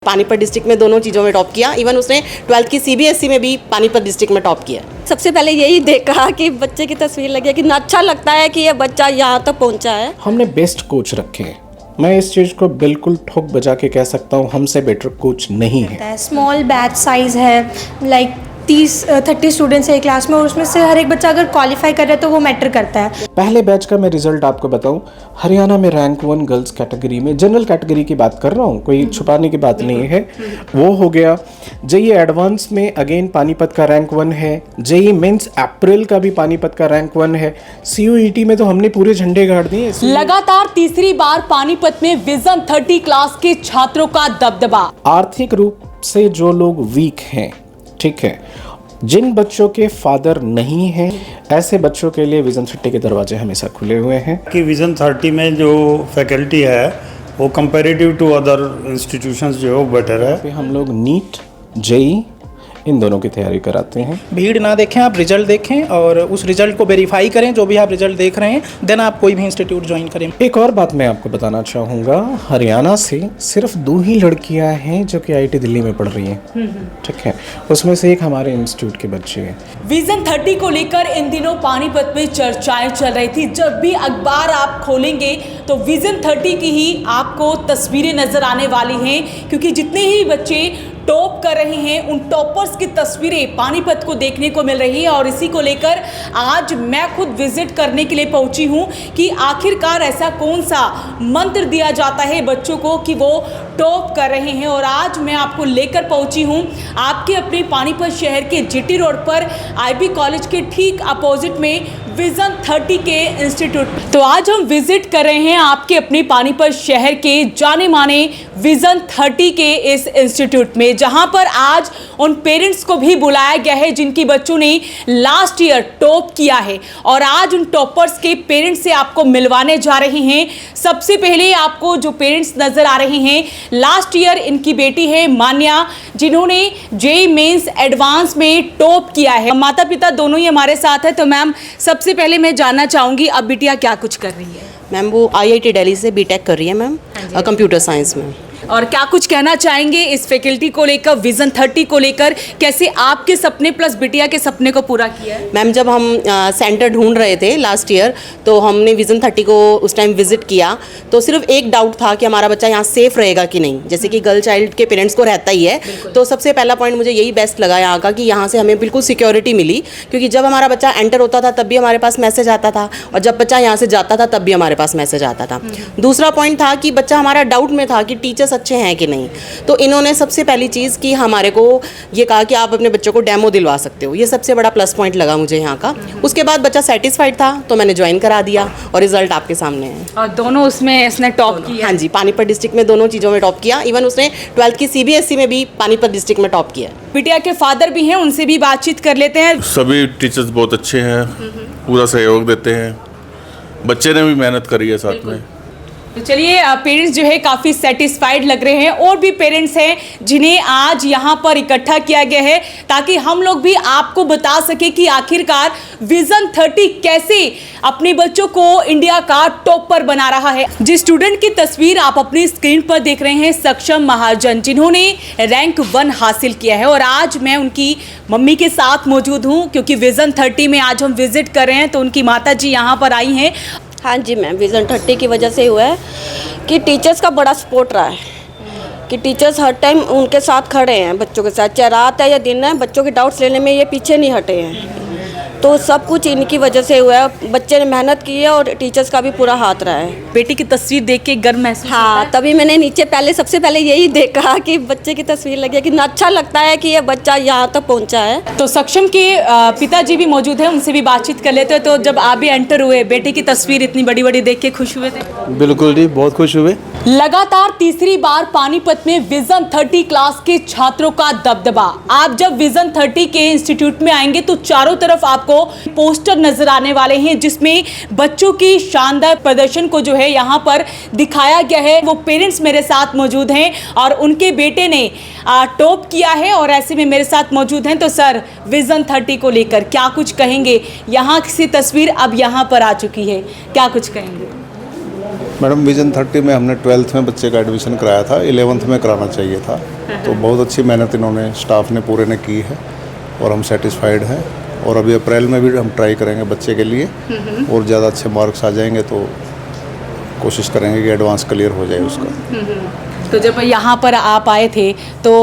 Panipat district में दोनों चीज़ों में टॉप किया। इवन उसने 12th की CBSE में भी पानीपत डिस्ट्रिक्ट में टॉप किया। सबसे पहले यही देखा कि बच्चे की तस्वीर लगी, कितना अच्छा लगता है कि ये बच्चा यहाँ तक पहुँचा है। हमने बेस्ट कोच रखे हैं। मैं इस चीज़ को बिल्कुल ठोक बजा के कह सकता हूँ, हमसे बेटर कोच नहीं है। स्मॉल बैच साइज़ है, लाइक 30 स्टूडेंट्स है क्लास में, और उसमें से हर एक बच्चा अगर क्वालिफाई कर रहा है तो वो मैटर करता है। पहले बैच का मैं रिजल्ट आपको बताऊं, हरियाणा में रैंक 1 गर्ल्स कैटेगरी में, जनरल कैटेगरी की बात कर रहा हूं, कोई छुपाने की बात नहीं है, वो हो गया। जेईई एडवांस में अगेन पानीपत का रैंक 1 है। जेईई मेंस अप्रैल का भी पानीपत का रैंक 1 है। CUET में तो हमने पूरे झंडे गाड़ दिए। लगातार तीसरी बार पानीपत में विजन 30 क्लास के छात्रों का दबदबा। आर्थिक रूप से जो लोग वीक हैं, ठीक है, जिन बच्चों के फादर नहीं हैं, ऐसे बच्चों के लिए विजन 30 के दरवाजे हमेशा खुले हुए हैं। कि विजन 30 में जो फैकल्टी है वो कंपैरेटिव टू अदर इंस्टीट्यूशंस जो है वो बेटर है। हम लोग नीट, जेईई इन दोनों की तैयारी कराते हैं। भीड़ ना देखें, आप रिजल्ट देखें और उस रिजल्ट को वेरीफाई करें, जो भी आप रिजल्ट देख रहे हैं, देन आप कोई भी इंस्टीट्यूट ज्वाइन करें। एक और बात मैं आपको बताना चाहूँगा, हरियाणा से सिर्फ 2 ही लड़कियां हैं जो कि IIT दिल्ली में पढ़ रही हैं, ठीक है, उसमें से एक हमारे इंस्टीट्यूट के बच्चे हैं। विजन 30 को लेकर इन दिनों पानीपत में चर्चाएं चल रही थी। जब भी अखबार आप खोलेंगे तो विजन 30 की ही आपको तस्वीरें नजर आने वाली हैं, क्योंकि जितने ही बच्चे टॉप कर रहे हैं उन टॉपर्स की तस्वीरें पानीपत को देखने को मिल रही है। और इसी को लेकर आज मैं खुद विजिट करने के लिए पहुंची हूं कि आखिरकार ऐसा कौन सा मंत्र दिया जाता है बच्चों को कि वो टॉप कर रहे हैं। और आज मैं आपको लेकर पहुंची हूं आपके अपने पानीपत शहर के GT रोड पर IB कॉलेज के ठीक अपोजिट में विजन 30 के इंस्टीट्यूट। तो आज हम विजिट कर रहे हैं आपके अपने पानीपत शहर के जाने माने विजन 30 के इस इंस्टीट्यूट में, जहां पर आज उन पेरेंट्स को भी बुलाया गया है जिनकी बच्चों ने लास्ट ईयर टॉप किया है। और आज उन टॉपर्स के पेरेंट्स से आपको मिलवाने जा रहे हैं। सबसे पहले आपको जो पेरेंट्स नजर आ रहे हैं, लास्ट ईयर इनकी बेटी है मान्या, जिन्होंने जेईई मेंस एडवांस में टॉप किया है। माता पिता दोनों ही हमारे साथ है। तो मैम, सबसे पहले मैं जानना चाहूँगी अब बिटिया क्या कुछ कर रही है? मैम वो IIT दिल्ली से BTech कर रही है मैम, कंप्यूटर साइंस में। और क्या कुछ कहना चाहेंगे इस फैकल्टी को लेकर, विजन 30 को लेकर, कैसे आपके सपने प्लस बिटिया के सपने को पूरा किया है? मैम जब हम सेंटर ढूंढ रहे थे लास्ट ईयर, तो हमने विजन 30 को उस टाइम विजिट किया, तो सिर्फ एक डाउट था कि हमारा बच्चा यहाँ सेफ रहेगा कि नहीं, जैसे कि गर्ल चाइल्ड के पेरेंट्स को रहता ही है। तो सबसे पहला पॉइंट मुझे यही बेस्ट लगा यहाँ का कि यहाँ से हमें बिल्कुल सिक्योरिटी मिली, क्योंकि जब हमारा बच्चा एंटर होता था तब भी हमारे पास मैसेज आता था, और जब बच्चा यहाँ से जाता था तब भी हमारे पास मैसेज आता था। दूसरा पॉइंट था कि बच्चा हमारा डाउट में था कि टीचर्स अच्छे हैं कि नहीं, तो इन्होंने सबसे पहली चीज़ की हमारे को ये कहा कि आप अपने बच्चों को डेमो दिलवा सकते हो। ये सबसे बड़ा प्लस पॉइंट लगा मुझे यहाँ का। उसके बाद बच्चा सेटिस्फाइड था तो मैंने ज्वाइन करा दिया, और रिजल्ट आपके सामने है। और दोनों उसमें इसने टॉप किया? हाँ जी, पानीपत डिस्ट्रिक्ट में दोनों चीज़ों में टॉप किया। इवन उसने 12th की CBSE में भी पानीपत डिस्ट्रिक्ट में टॉप किया। बिटिया के फादर भी हैं, उनसे भी बातचीत कर लेते हैं। सभी टीचर्स बहुत अच्छे हैं, पूरा सहयोग देते हैं, बच्चे ने भी मेहनत करी है साथ में। तो चलिए, पेरेंट्स जो है काफ़ी सेटिस्फाइड लग रहे हैं। और भी पेरेंट्स हैं जिन्हें आज यहाँ पर इकट्ठा किया गया है ताकि हम लोग भी आपको बता सके कि आखिरकार विजन 30 कैसे अपने बच्चों को इंडिया का टॉपर बना रहा है। जिस स्टूडेंट की तस्वीर आप अपनी स्क्रीन पर देख रहे हैं, सक्षम महाजन, जिन्होंने रैंक 1 हासिल किया है। और आज मैं उनकी मम्मी के साथ मौजूद हूँ, क्योंकि विजन 30 में आज हम विजिट कर रहे हैं, तो उनकी माता जी यहाँ पर आई हैं। हाँ जी मैम, विजन 30 की वजह से हुआ है कि टीचर्स का बड़ा सपोर्ट रहा है, कि टीचर्स हर टाइम उनके साथ खड़े हैं बच्चों के साथ, चाहे रात है या दिन है, बच्चों के डाउट्स लेने में ये पीछे नहीं हटे हैं। तो सब कुछ इनकी वजह से हुआ है। बच्चे ने मेहनत की है और टीचर्स का भी पूरा हाथ रहा है। बेटी की तस्वीर देख के गर्व महसूस होता हाँ, है? तभी मैंने नीचे सबसे पहले यही देखा कि बच्चे की तस्वीर लगी है, कितना अच्छा लगता है कि ये बच्चा यहाँ तक पहुँचा है। तो सक्षम के पिताजी भी मौजूद हैं, उनसे भी बातचीत कर लेते हैं। तो जब आप भी एंटर हुए, बेटे की तस्वीर इतनी बड़ी बड़ी देख के खुश हुए थे? बिल्कुल जी, बहुत खुश हुए। लगातार तीसरी बार पानीपत में विजन 30 क्लास के छात्रों का दबदबा। आप जब विजन 30 के इंस्टीट्यूट में आएंगे तो चारों तरफ आपको पोस्टर नजर आने वाले हैं, जिसमें बच्चों की शानदार प्रदर्शन को जो है यहाँ पर दिखाया गया है। वो पेरेंट्स मेरे साथ मौजूद हैं और उनके बेटे ने टॉप किया है, और ऐसे में मेरे साथ मौजूद हैं। तो सर, विजन 30 को लेकर क्या कुछ कहेंगे? यहाँ से तस्वीर अब यहाँ पर आ चुकी है, क्या कुछ कहेंगे? मैडम विजन 30 में हमने 12th में बच्चे का एडमिशन कराया था, 11th में कराना चाहिए था। तो बहुत अच्छी मेहनत इन्होंने स्टाफ ने पूरे ने की है और हम सेटिस्फाइड हैं। और अभी अप्रैल में भी हम ट्राई करेंगे बच्चे के लिए और ज़्यादा अच्छे मार्क्स आ जाएंगे तो कोशिश करेंगे कि एडवांस क्लियर हो जाए उसका। तो जब यहाँ पर आप आए थे तो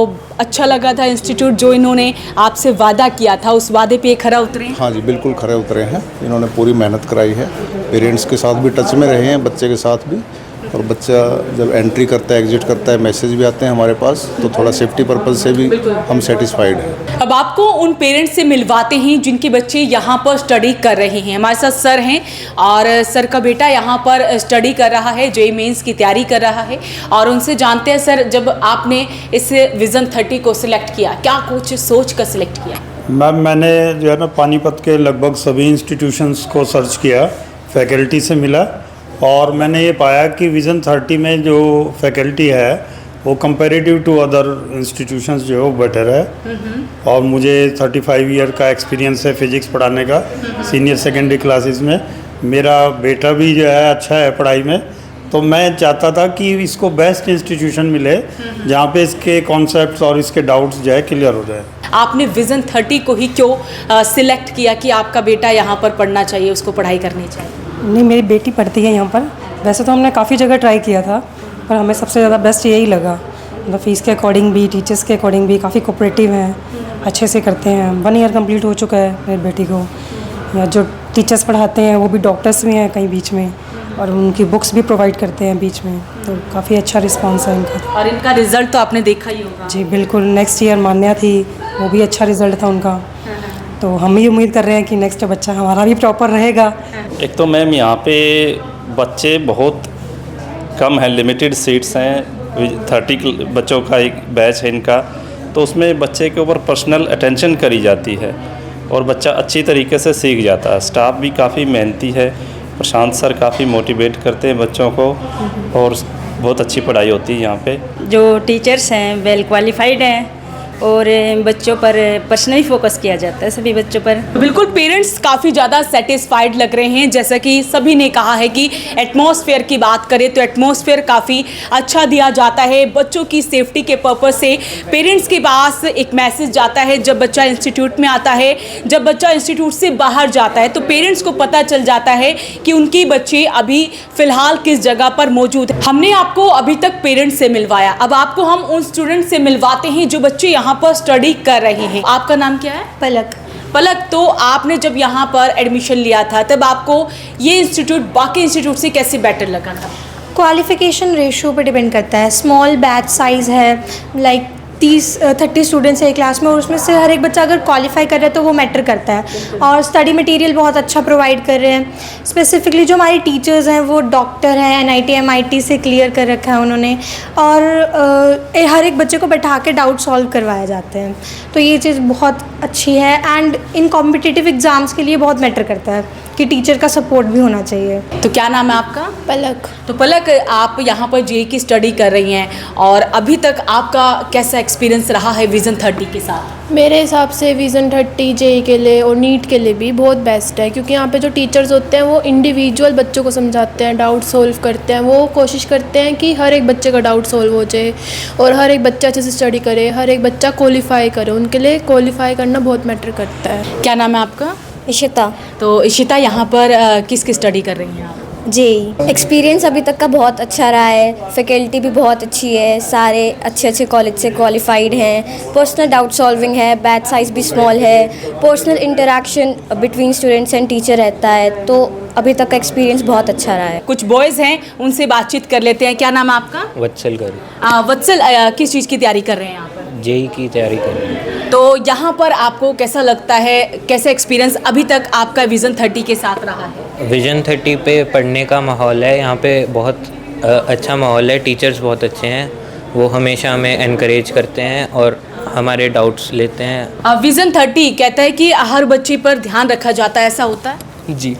अच्छा लगा था इंस्टीट्यूट जो इन्होंने आपसे वादा किया था, उस वादे पे खरा उतरे? हाँ जी, बिल्कुल खरे उतरे हैं। इन्होंने पूरी मेहनत कराई है, पेरेंट्स के साथ भी टच में रहे हैं, बच्चे के साथ भी। और बच्चा जब एंट्री करता है, एग्जिट करता है, मैसेज भी आते हैं हमारे पास, तो थोड़ा सेफ्टी पर्पज़ से भी हम सेटिस्फाइड हैं। अब आपको उन पेरेंट्स से मिलवाते हैं जिनके बच्चे यहाँ पर स्टडी कर रहे हैं। हमारे साथ सर हैं और सर का बेटा यहाँ पर स्टडी कर रहा है, जेईई मेंस की तैयारी कर रहा है। और उनसे जानते हैं सर, जब आपने इस विज़न 30 को सिलेक्ट किया, क्या कुछ सोच कर सिलेक्ट किया? मैम मैंने जो है ना पानीपत के लगभग सभी इंस्टीट्यूशंस को सर्च किया, फैकल्टी से मिला और मैंने ये पाया कि विज़न 30 में जो फैकल्टी है वो कंपैरेटिव टू अदर इंस्टीट्यूशंस जो है वो बेटर है। और मुझे 35 ईयर का एक्सपीरियंस है फिज़िक्स पढ़ाने का सीनियर सेकेंडरी क्लासेस में। मेरा बेटा भी जो है अच्छा है पढ़ाई में, तो मैं चाहता था कि इसको बेस्ट इंस्टीट्यूशन मिले जहाँ पे इसके कॉन्सेप्ट्स और इसके डाउट्स जो है क्लियर हो जाए। आपने विज़न 30 को ही क्यों सिलेक्ट किया कि आपका बेटा यहाँ पर पढ़ना चाहिए, उसको पढ़ाई करनी चाहिए? नहीं, मेरी बेटी पढ़ती है यहाँ पर। वैसे तो हमने काफ़ी जगह ट्राई किया था, पर हमें सबसे ज़्यादा बेस्ट यही लगा। मतलब फ़ीस के अकॉर्डिंग भी, टीचर्स के अकॉर्डिंग भी काफ़ी कोऑपरेटिव हैं, अच्छे से करते हैं। 1 ईयर कंप्लीट हो चुका है मेरी बेटी को। या जो टीचर्स पढ़ाते हैं वो भी डॉक्टर्स भी हैं कहीं बीच में, और उनकी बुक्स भी प्रोवाइड करते हैं बीच में, तो काफ़ी अच्छा रिस्पॉन्स है इनका। और इनका रिजल्ट तो आपने देखा ही होगा। जी बिल्कुल, नेक्स्ट ईयर मान्या थी, वो भी अच्छा रिजल्ट था उनका। तो हम भी उम्मीद कर रहे हैं कि नेक्स्ट बच्चा हमारा भी प्रॉपर रहेगा। एक तो मैम यहाँ पे बच्चे बहुत कम हैं, लिमिटेड सीट्स हैं, 30 बच्चों का एक बैच है इनका, तो उसमें बच्चे के ऊपर पर्सनल अटेंशन करी जाती है और बच्चा अच्छी तरीके से सीख जाता है। स्टाफ भी काफ़ी मेहनती है, प्रशांत सर काफ़ी मोटिवेट करते हैं बच्चों को और बहुत अच्छी पढ़ाई होती है यहाँ पे। जो टीचर्स हैं वेल क्वालिफाइड हैं और बच्चों पर पर्सनली फोकस किया जाता है, सभी बच्चों पर। बिल्कुल, पेरेंट्स काफ़ी ज़्यादा सेटिस्फाइड लग रहे हैं। जैसा कि सभी ने कहा है कि एटमॉस्फेयर की बात करें तो एटमॉस्फेयर काफ़ी अच्छा दिया जाता है। बच्चों की सेफ्टी के पर्पज़ से पेरेंट्स के पास एक मैसेज जाता है जब बच्चा इंस्टीट्यूट में आता है, जब बच्चा इंस्टीट्यूट से बाहर जाता है तो पेरेंट्स को पता चल जाता है कि उनके बच्चे अभी फ़िलहाल किस जगह पर मौजूद है। हमने आपको अभी तक पेरेंट्स से मिलवाया, अब आपको हम उन स्टूडेंट से मिलवाते हैं जो बच्चे यहाँ पर स्टडी कर रहे हैं। आपका नाम क्या है? पलक। पलक, तो आपने जब यहाँ पर एडमिशन लिया था तब आपको ये इंस्टीट्यूट बाकी इंस्टीट्यूट से कैसे बेटर लगा था? क्वालिफिकेशन रेशियो पे डिपेंड करता है। स्मॉल बैच साइज़ है, लाइक 30 स्टूडेंट्स है एक क्लास में, और उसमें से हर एक बच्चा अगर क्वालिफाई कर रहा है तो वो मैटर करता है। और स्टडी मटेरियल बहुत अच्छा प्रोवाइड कर रहे हैं। स्पेसिफिकली जो हमारे टीचर्स हैं वो डॉक्टर हैं, NIT MIT से क्लियर कर रखा है उन्होंने, और हर एक बच्चे को बैठा के डाउट सॉल्व करवाए जाते हैं। तो ये चीज़ बहुत अच्छी है एंड इन कॉम्पिटिटिव एग्ज़ाम्स के लिए बहुत मैटर करता है कि टीचर का सपोर्ट भी होना चाहिए। तो क्या नाम है आपका? पलक। तो पलक, आप यहाँ पर जेईई की स्टडी कर रही हैं और अभी तक आपका कैसा एक्सपीरियंस रहा है विज़न 30 के साथ? मेरे हिसाब से विज़न 30 जेईई के लिए और नीट के लिए भी बहुत बेस्ट है, क्योंकि यहाँ पे जो टीचर्स होते हैं वो इंडिविजुअल बच्चों को समझाते हैं, डाउट सोल्व करते हैं। वो कोशिश करते हैं कि हर एक बच्चे का डाउट सोल्व हो जाए और हर एक बच्चा अच्छे से स्टडी करे, हर एक बच्चा क्वालिफाई करे। उनके लिए क्वालिफाई करना बहुत मैटर करता है। क्या नाम है आपका? इशिता। तो इशिता, यहाँ पर किसकी स्टडी कर रही हैं आप? जेईई। एक्सपीरियंस अभी तक का बहुत अच्छा रहा है, फैकल्टी भी बहुत अच्छी है, सारे अच्छे कॉलेज से क्वालिफाइड हैं, पर्सनल डाउट सॉल्विंग है, बैच साइज़ भी स्मॉल है, personal interaction between students and teacher रहता है। तो अभी तक का एक्सपीरियंस बहुत अच्छा रहा है। कुछ बॉयज़ हैं, उनसे बातचीत कर लेते हैं। क्या नाम है आपका? वत्सल कर। वत्सल, किस चीज़ की तैयारी कर रहे हैं यहाँ पर? जेईई की तैयारी कर रहे हैं। तो यहाँ पर आपको कैसा लगता है, कैसा एक्सपीरियंस अभी तक आपका विज़न 30 के साथ रहा है? विजन 30 पे पढ़ने का माहौल है, यहाँ पे बहुत अच्छा माहौल है, टीचर्स बहुत अच्छे हैं, वो हमेशा हमें एनकरेज करते हैं और हमारे डाउट्स लेते हैं। विज़न 30 कहता है कि हर बच्चे पर ध्यान रखा जाता है, ऐसा होता है? जी,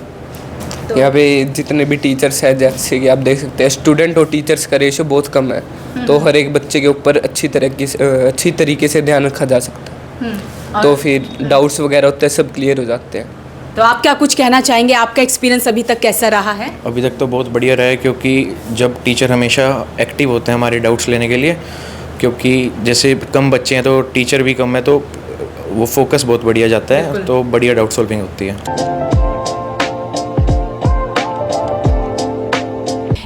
यहाँ पे जितने भी टीचर्स हैं, जैसे कि आप देख सकते हैं स्टूडेंट और टीचर्स का रेशो बहुत कम है, तो हर एक बच्चे के ऊपर अच्छी तरीके से ध्यान रखा जा सकता है। तो फिर डाउट्स वगैरह होते हैं सब क्लियर हो जाते हैं। तो आप क्या कुछ कहना चाहेंगे, आपका एक्सपीरियंस अभी तक कैसा रहा है? अभी तक तो बहुत बढ़िया रहा है, क्योंकि जब टीचर हमेशा एक्टिव होते हैं हमारे डाउट्स लेने के लिए, क्योंकि जैसे कम बच्चे हैं तो टीचर भी कम है, तो वो फोकस बहुत बढ़िया जाता है, तो बढ़िया डाउट सॉल्विंग होती है।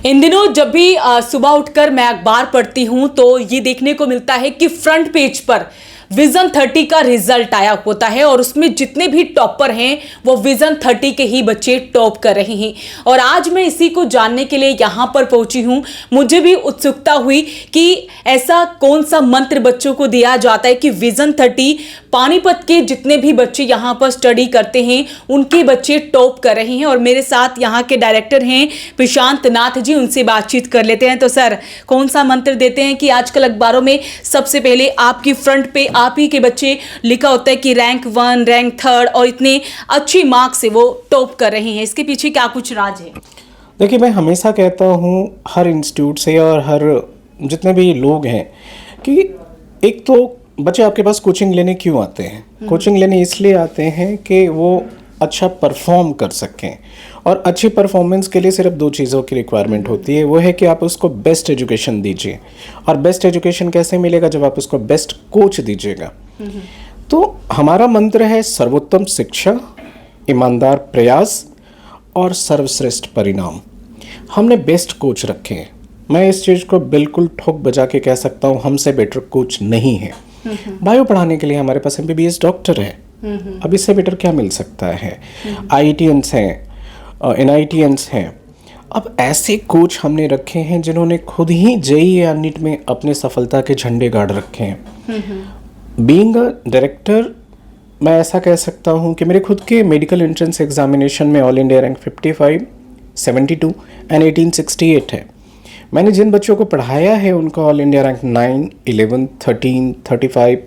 इन दिनों जब भी सुबह उठकर मैं अखबार पढ़ती हूं तो ये देखने को मिलता है कि फ्रंट पेज पर विजन 30 का रिजल्ट आया होता है और उसमें जितने भी टॉपर हैं वो विजन 30 के ही बच्चे टॉप कर रहे हैं। और आज मैं इसी को जानने के लिए यहाँ पर पहुंची हूँ। मुझे भी उत्सुकता हुई कि ऐसा कौन सा मंत्र बच्चों को दिया जाता है कि विजन 30 पानीपत के जितने भी बच्चे यहाँ पर स्टडी करते हैं उनके बच्चे टॉप कर रहे हैं। और मेरे साथ यहाँ के डायरेक्टर हैं प्रशांत नाथ जी, उनसे बातचीत कर लेते हैं। तो सर, कौन सा मंत्र देते हैं कि आजकल अखबारों में सबसे पहले आपकी फ्रंट पे आप ही के बच्चे लिखा होता है कि रैंक 1, रैंक 3 और इतने अच्छी मार्क्स से वो टॉप कर रहे हैं, इसके पीछे क्या कुछ राज है? देखिए, मैं हमेशा कहता हूँ हर इंस्टीट्यूट से और हर जितने भी लोग हैं कि एक तो बच्चे आपके पास कोचिंग लेने क्यों आते हैं? कोचिंग लेने इसलिए आते हैं कि वो अच्छा परफॉर्म कर सकें, और अच्छी परफॉर्मेंस के लिए सिर्फ 2 चीज़ों की रिक्वायरमेंट होती है। वो है कि आप उसको बेस्ट एजुकेशन दीजिए, और बेस्ट एजुकेशन कैसे मिलेगा? जब आप उसको बेस्ट कोच दीजिएगा। तो हमारा मंत्र है सर्वोत्तम शिक्षा, ईमानदार प्रयास और सर्वश्रेष्ठ परिणाम। हमने बेस्ट कोच रखे हैं। मैं इस चीज़ को बिल्कुल ठोक बजा के कह सकता हूँ, हमसे बेटर कोच नहीं है। बायो पढ़ाने के लिए हमारे पास MBBS डॉक्टर है, अब इससे बेटर क्या मिल सकता है? IITians हैं, NITians हैं। अब ऐसे कोच हमने रखे हैं जिन्होंने खुद ही JEE या NEET में अपने सफलता के झंडे गाड़ रखे हैं। बीइंग अ डायरेक्टर, मैं ऐसा कह सकता हूँ कि मेरे खुद के मेडिकल एंट्रेंस एग्जामिनेशन में ऑल इंडिया रैंक 55, 72 एंड 1868 है। मैंने जिन बच्चों को पढ़ाया है उनका ऑल इंडिया रैंक 9, 11, 13, 35,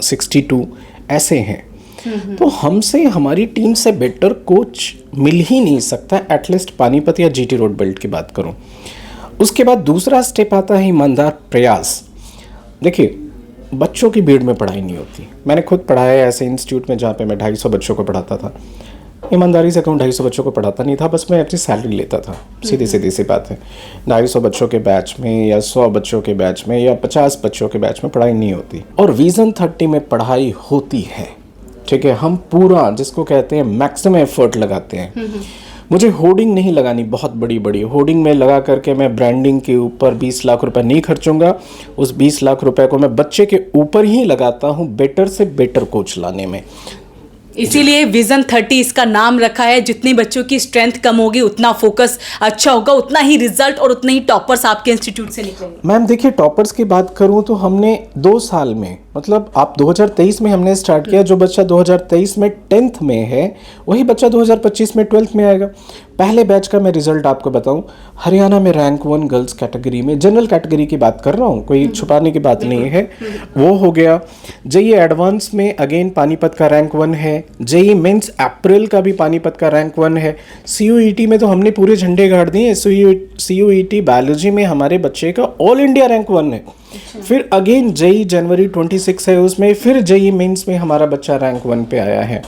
62 ऐसे हैं। तो हमसे, हमारी टीम से बेटर कोच मिल ही नहीं सकता, एटलीस्ट पानीपत या GT रोड बेल्ट की बात करूं। उसके बाद दूसरा स्टेप आता है ईमानदार प्रयास। देखिए, बच्चों की भीड़ में पढ़ाई नहीं होती। मैंने खुद पढ़ाया है ऐसे इंस्टीट्यूट में जहाँ पे मैं 250 बच्चों को पढ़ाता था। ईमानदारी से कहूँ 250 बच्चों को पढ़ाता नहीं था, बस मैं अपनी सैलरी लेता था। सीधी सी बात है। 250 बच्चों के बैच में या 100 बच्चों के बैच में या 50 बच्चों के बैच में पढ़ाई नहीं होती, और विजन 30 में पढ़ाई होती है। ठीक है, हम पूरा जिसको कहते हैं मैक्सिमम एफर्ट लगाते हैं। मुझे होर्डिंग नहीं लगानी बहुत बड़ी होर्डिंग में लगा करके मैं ब्रांडिंग के ऊपर 20 लाख रुपए नहीं खर्चूंगा। उस 20 लाख रुपए को मैं बच्चे के ऊपर ही लगाता हूं, बेटर से बेटर कोच लाने में। इसीलिए विजन 30 इसका नाम रखा है। जितनी बच्चों की स्ट्रेंथ कम होगी उतना फोकस अच्छा होगा, उतना ही रिजल्ट और उतने ही टॉपर्स आपके इंस्टीट्यूट से निकलेंगे। मैम देखिए, टॉपर्स की बात करूं तो हमने 2 साल में, मतलब आप 2023 में हमने स्टार्ट किया। जो बच्चा 2023 में 10th में है वही बच्चा 2025 में 12th में आएगा। पहले बैच का मैं रिजल्ट आपको बताऊं, हरियाणा में रैंक 1 गर्ल्स कैटेगरी में, जनरल कैटेगरी की बात कर रहा हूं, कोई छुपाने की बात नहीं है, वो हो गया। JEE एडवांस में अगेन पानीपत का रैंक 1 है। JEE मेंस अप्रैल का भी पानीपत का रैंक 1 है। CUET में तो हमने पूरे झंडे गाड़ दिए। CUET बायोलॉजी में हमारे बच्चे का ऑल इंडिया रैंक 1 है। फिर अगेन JEE जनवरी 26 है, उसमें फिर JEE मेंस में हमारा बच्चा रैंक 1 पे आया है।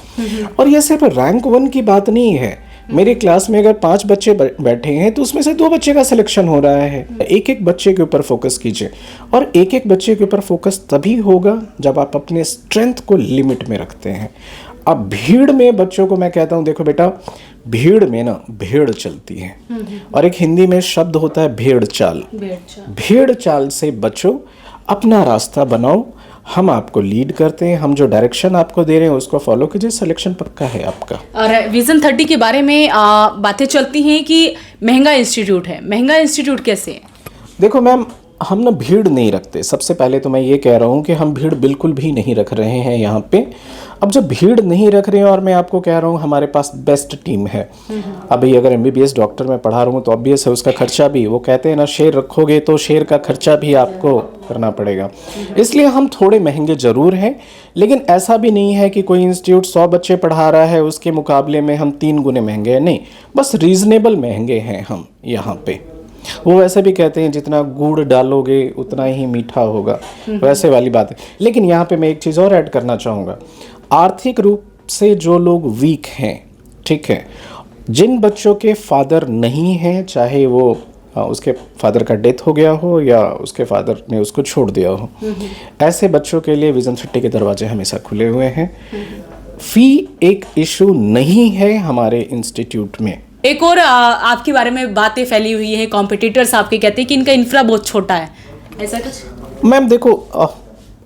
और ये सिर्फ रैंक 1 की बात नहीं है। मेरी क्लास में अगर 5 बच्चे बैठे हैं तो उसमें से 2 बच्चे का सिलेक्शन हो रहा है। एक बच्चे के ऊपर फोकस कीजिए, और एक बच्चे के ऊपर फोकस तभी होगा जब आप अपने स्ट्रेंथ को लिमिट में रखते हैं। अब भीड़ में बच्चों को मैं कहता हूँ, देखो बेटा, भीड़ में ना भेड़ चलती है, और एक हिंदी में शब्द होता है भेड़ चाल। भेड़ चाल से बचो, अपना रास्ता बनाओ। हम आपको लीड करते हैं, हम जो डायरेक्शन आपको दे रहे हैं उसको फॉलो कीजिए, सिलेक्शन पक्का है आपका। और विजन 30 के बारे में बातें चलती हैं कि महंगा इंस्टीट्यूट है। महंगा इंस्टीट्यूट कैसे है? देखो मैम, हम ना भीड़ नहीं रखते। सबसे पहले तो मैं ये कह रहा हूँ कि हम भीड़ बिल्कुल भी नहीं रख रहे हैं यहाँ पे। अब जब भीड़ नहीं रख रहे हैं, और मैं आपको कह रहा हूँ हमारे पास बेस्ट टीम है। अभी अगर MBBS डॉक्टर में पढ़ा रहा हूँ तो ऑब्वियस है उसका खर्चा भी, वो कहते हैं ना, शेर रखोगे तो शेर का खर्चा भी आपको करना पड़ेगा। इसलिए हम थोड़े महंगे ज़रूर हैं, लेकिन ऐसा भी नहीं है कि कोई इंस्टीट्यूट 100 बच्चे पढ़ा रहा है उसके मुकाबले में हम 3 गुने महंगे हैं। नहीं, बस रीज़नेबल महंगे हैं हम यहाँ पे। वो वैसे भी कहते हैं जितना गुड़ डालोगे उतना ही मीठा होगा, वैसे वाली बात है। लेकिन यहाँ पे मैं एक चीज़ और ऐड करना चाहूँगा। आर्थिक रूप से जो लोग वीक हैं ठीक है। जिन बच्चों के फादर नहीं हैं, चाहे वो उसके फादर का डेथ हो गया हो या उसके फादर ने उसको छोड़ दिया हो, ऐसे बच्चों के लिए विजन 30 के दरवाजे हमेशा खुले हुए हैं। फ़ी एक इशू नहीं है हमारे इंस्टीट्यूट में। एक और आपके बारे में बातें फैली हुई है, कॉम्पिटिटर्स आपके कहते हैं कि इनका इंफ्रा बहुत छोटा है, ऐसा कुछ? मैम देखो,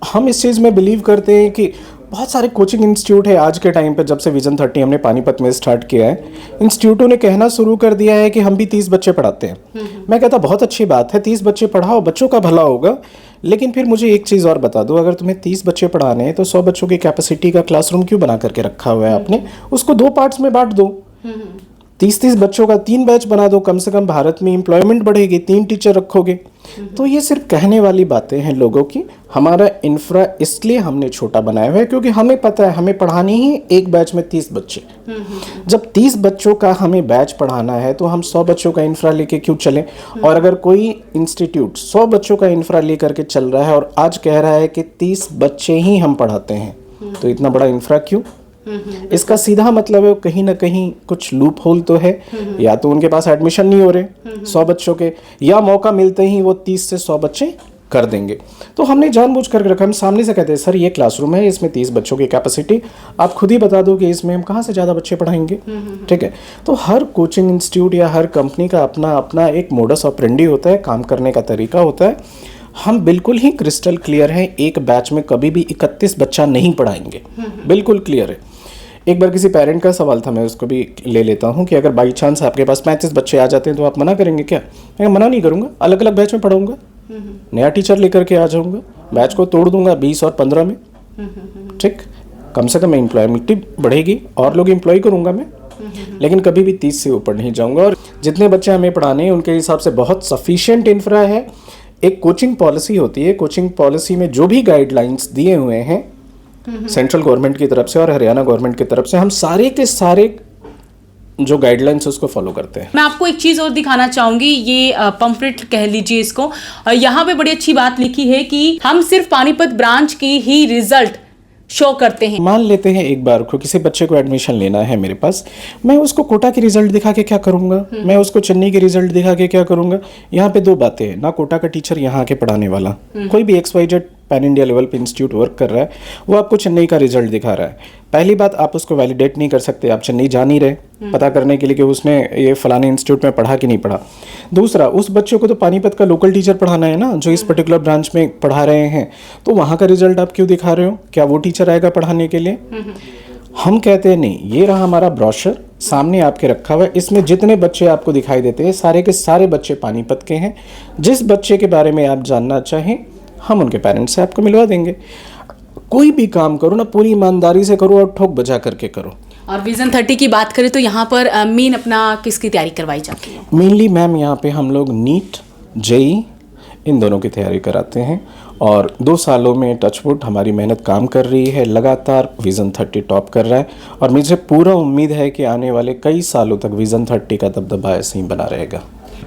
हम इस चीज़ में बिलीव करते हैं कि बहुत सारे कोचिंग इंस्टीट्यूट है आज के टाइम पे, जब से विजन 30 हमने पानीपत में स्टार्ट किया है, इंस्टीट्यूटों ने कहना शुरू कर दिया है कि हम भी 30 बच्चे पढ़ाते हैं। मैं कहता बहुत अच्छी बात है, 30 बच्चे पढ़ाओ, बच्चों का भला होगा। लेकिन फिर मुझे एक चीज़ और बता दो, अगर तुम्हें 30 बच्चे पढ़ाने हैं तो 100 बच्चों की कैपेसिटी का क्लासरूम क्यों बना करके रखा हुआ है आपने? उसको 2 पार्ट्स में बांट दो। 30 बच्चों का 3 बैच बना दो, कम से कम भारत में एम्प्लॉयमेंट बढ़ेगी, 3 टीचर रखोगे। तो ये सिर्फ कहने वाली बातें हैं लोगों की। हमारा इंफ्रा इसलिए हमने छोटा बनाया हुआ है क्योंकि हमें पता है हमें पढ़ानी ही एक बैच में 30 बच्चे। जब 30 बच्चों का हमें बैच पढ़ाना है तो हम 100 बच्चों का इंफ्रा लेके क्यों चलें? और अगर कोई इंस्टीट्यूट 100 बच्चों का इंफ्रा लेकर के चल रहा है और आज कह रहा है कि 30 बच्चे ही हम पढ़ाते हैं, तो इतना बड़ा इंफ्रा क्यों? इसका सीधा मतलब है कहीं ना कहीं कुछ लूप होल तो है, या तो उनके पास एडमिशन नहीं हो रहे 100 बच्चों के, या मौका मिलते ही वो 30 से 100 बच्चे कर देंगे। तो हमने जानबूझ करके रखा, हम सामने से कहते हैं सर ये क्लासरूम है, इसमें 30 बच्चों की कैपेसिटी, आप खुद ही बता दो कि इसमें हम कहाँ से ज़्यादा बच्चे पढ़ाएंगे। ठीक है, तो हर कोचिंग इंस्टीट्यूट या हर कंपनी का अपना अपना एक मोडस ऑपरेंडी होता है, काम करने का तरीका होता है। हम बिल्कुल ही क्रिस्टल क्लियर हैं, एक बैच में कभी भी 31 बच्चा नहीं पढ़ाएंगे, बिल्कुल क्लियर है। एक बार किसी पेरेंट का सवाल था, मैं उसको भी ले लेता हूँ कि अगर बाई चांस आपके पास 35 बच्चे आ जाते हैं तो आप मना करेंगे क्या? मैं मना नहीं करूँगा, अलग अलग बैच में पढ़ाऊँगा, नया टीचर लेकर के आ जाऊँगा, बैच को तोड़ दूंगा 20 और 15 में। ठीक, कम से कम एम्प्लॉयबिलिटी बढ़ेगी और लोग एम्प्लॉय करूँगा मैं, लेकिन कभी भी 30 से ऊपर नहीं जाऊँगा। और जितने बच्चे हमें पढ़ाने हैं उनके हिसाब से बहुत सफिशिएंट इंफ्रा है। एक कोचिंग पॉलिसी होती है, कोचिंग पॉलिसी में जो भी गाइडलाइंस दिए हुए हैं सेंट्रल गवर्नमेंट की तरफ से और हरियाणा गवर्नमेंट की तरफ से, हम सारे के सारे जो गाइडलाइंस उसको फॉलो करते हैं। मैं आपको एक चीज़ और दिखाना चाहूँगी, ये पंपलेट कह लीजिए इसको। यहाँ पे बड़ी अच्छी बात लिखी है कि हम सिर्फ पानीपत ब्रांच की ही रिजल्ट शो करते हैं। मान लेते हैं एक बार को किसी बच्चे को एडमिशन लेना है मेरे पास, मैं उसको कोटा की रिजल्ट दिखा के क्या करूंगा, मैं उसको चेन्नई की रिजल्ट दिखा के क्या करूंगा? यहाँ पे 2 बातें हैं, ना कोटा का टीचर यहाँ आके पढ़ाने वाला, कोई भी XYZ पैन इंडिया लेवल पे इंस्टीट्यूट वर्क कर रहा है, वो आपको चेन्नई का रिजल्ट दिखा रहा है। पहली बात, आप उसको वैलिडेट नहीं कर सकते, आप चेन्नई जा नहीं रहे पता करने के लिए कि उसने ये फलाने इंस्टीट्यूट में पढ़ा कि नहीं पढ़ा। दूसरा, उस बच्चों को तो पानीपत का लोकल टीचर पढ़ाना है ना, जो इस पर्टिकुलर ब्रांच में पढ़ा रहे हैं, तो वहाँ का रिजल्ट आप क्यों दिखा रहे हो? क्या वो टीचर आएगा पढ़ाने के लिए? हम कहते हैं नहीं, ये रहा हमारा ब्रोशर सामने आपके रखा हुआ है, इसमें जितने बच्चे आपको दिखाई देते हैं सारे के सारे बच्चे पानीपत के हैं। जिस बच्चे के बारे में आप जानना चाहें हम उनके पेरेंट्स से आपको मिलवा देंगे। कोई भी काम करो ना, पूरी ईमानदारी से करो और ठोक बजा करके करो। और विजन 30 की बात करें तो यहाँ पर मेन अपना किसकी तैयारी करवाई जाती है? मेनली मैम यहाँ पे हम लोग नीट, जेई इन दोनों की तैयारी कराते हैं और 2 सालों में टचवुड हमारी मेहनत काम कर रही है, लगातार विजन 30 टॉप कर रहा है और मुझे पूरा उम्मीद है कि आने वाले कई सालों तक विजन 30 का दबदबा ऐसे ही बना रहेगा।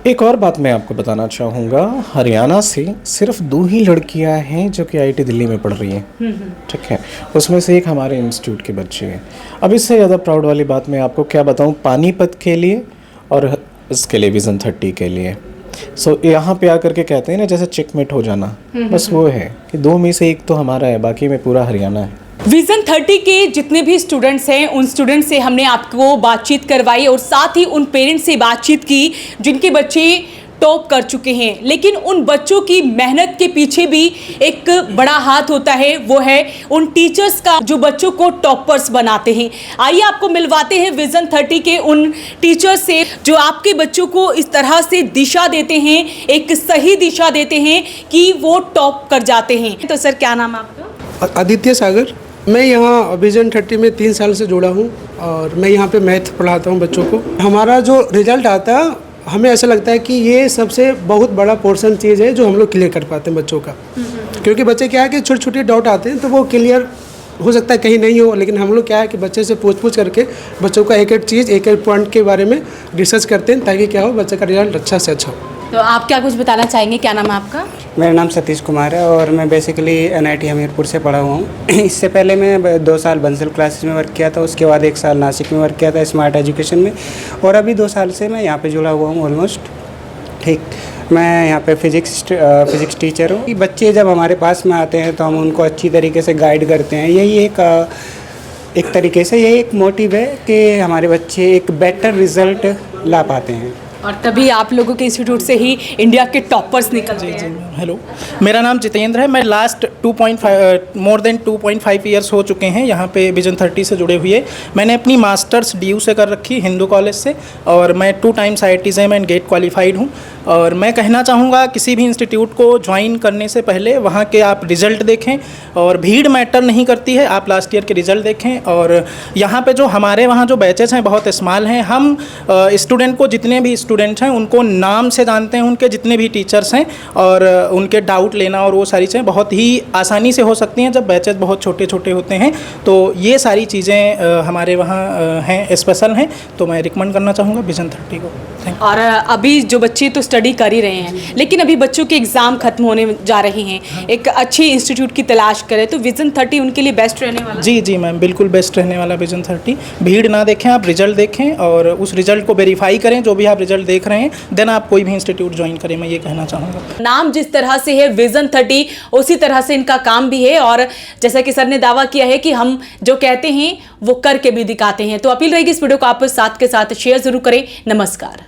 एक और बात मैं आपको बताना चाहूँगा, हरियाणा से सिर्फ 2 ही लड़कियाँ हैं जो कि IIT दिल्ली में पढ़ रही हैं, ठीक है, उसमें से एक हमारे इंस्टीट्यूट के बच्चे हैं। अब इससे ज़्यादा प्राउड वाली बात मैं आपको क्या बताऊँ, पानीपत के लिए और इसके लिए विजन 30 के लिए। सो यहाँ पे आकर के कहते हैं ना जैसे चेकमेट हो जाना, बस वो है कि 2 में से 1 तो हमारा है, बाकी में पूरा हरियाणा है। विजन 30 के जितने भी स्टूडेंट्स हैं उन स्टूडेंट्स से हमने आपको बातचीत करवाई और साथ ही उन पेरेंट्स से बातचीत की जिनके बच्चे टॉप कर चुके हैं, लेकिन उन बच्चों की मेहनत के पीछे भी एक बड़ा हाथ होता है, वो है उन टीचर्स का जो बच्चों को टॉपर्स बनाते हैं। आइए आपको मिलवाते हैं विजन 30 के उन टीचर्स से जो आपके बच्चों को इस तरह से दिशा देते हैं, एक सही दिशा देते हैं कि वो टॉप कर जाते हैं। तो सर क्या नाम है आपका? आदित्य सागर। मैं यहाँ विजन 30 में 3 साल से जुड़ा हूँ और मैं यहाँ पे मैथ पढ़ाता हूँ बच्चों को। हमारा जो रिजल्ट आता है हमें ऐसा लगता है कि ये सबसे बहुत बड़ा पोर्शन चीज़ है जो हम लोग क्लियर कर पाते हैं बच्चों का, क्योंकि बच्चे क्या है कि छोटे छोटे डाउट आते हैं तो वो क्लियर हो सकता है कहीं नहीं हो, लेकिन हम लोग क्या है कि बच्चे से पूछ करके बच्चों का एक एक चीज़ एक एक पॉइंट के बारे में रिसर्च करते हैं ताकि क्या हो बच्चे का रिजल्ट अच्छा से अच्छा हो। तो आप क्या कुछ बताना चाहेंगे, क्या नाम है आपका? मेरा नाम सतीश कुमार है और मैं बेसिकली NIT हमीरपुर से पढ़ा हुआ हूँ। इससे पहले मैं 2 साल बंसल क्लासेस में वर्क किया था, उसके बाद 1 साल नासिक में वर्क किया था स्मार्ट एजुकेशन में, और अभी 2 साल से मैं यहाँ पे जुड़ा हुआ हूँ ऑलमोस्ट। ठीक, मैं यहाँ पे फिज़िक्स टीचर हूँ। बच्चे जब हमारे पास में आते हैं तो हम उनको अच्छी तरीके से गाइड करते हैं। यही एक तरीके से यही एक मोटिव है कि हमारे बच्चे एक बेटर रिज़ल्ट ला पाते हैं। और तभी आप लोगों के इंस्टीट्यूट से ही इंडिया के टॉपर्स निकलते हैं। हेलो, मेरा नाम जितेंद्र है। मैं लास्ट मोर देन 2.5 ईयर्स हो चुके हैं यहाँ पे विजन 30 से जुड़े हुए। मैंने अपनी मास्टर्स DU से कर रखी, हिंदू कॉलेज से, और मैं 2 times IIT and GATE qualified हूँ। और मैं कहना चाहूँगा किसी भी इंस्टीट्यूट को ज्वाइन करने से पहले वहाँ के आप रिज़ल्ट देखें, और भीड़ मैटर नहीं करती है, आप लास्ट ईयर के रिज़ल्ट देखें। और यहाँ पे जो हमारे वहाँ जो बैचेस हैं बहुत स्मॉल हैं। हम स्टूडेंट को, जितने भी स्टूडेंट्स हैं उनको नाम से जानते हैं, उनके जितने भी टीचर्स हैं, और उनके डाउट लेना और वो सारी चीज़ें बहुत ही आसानी से हो सकती हैं जब बैचेस बहुत छोटे छोटे होते हैं। तो ये सारी चीज़ें हमारे वहाँ हैं, स्पेशल हैं, तो मैं रिकमेंड करना चाहूँगा विजन 30 को। और अभी जो बच्चे तो स्टडी कर ही रहे हैं, लेकिन अभी बच्चों के एग्ज़ाम खत्म होने जा रहे हैं, एक अच्छे इंस्टीट्यूट की तलाश करें तो विजन 30 उनके लिए बेस्ट रहने वाला। जी मैम, बिल्कुल बेस्ट रहने वाला विजन 30। भीड़ ना देखें, आप रिजल्ट देखें और उस रिजल्ट को वेरीफाई करें। जो भी आप रिजल्ट देख रहे हैं, देन आप कोई भी इंस्टीट्यूट ज्वाइन करें, मैं ये कहना चाहूँगा। नाम जिस तरह से है विजन 30, उसी तरह से इनका काम भी है, और जैसा कि सर ने दावा किया है कि हम जो कहते हैं वो करके भी दिखाते हैं। तो अपील रहेगी इस वीडियो को आप साथ के साथ शेयर जरूर करें। नमस्कार।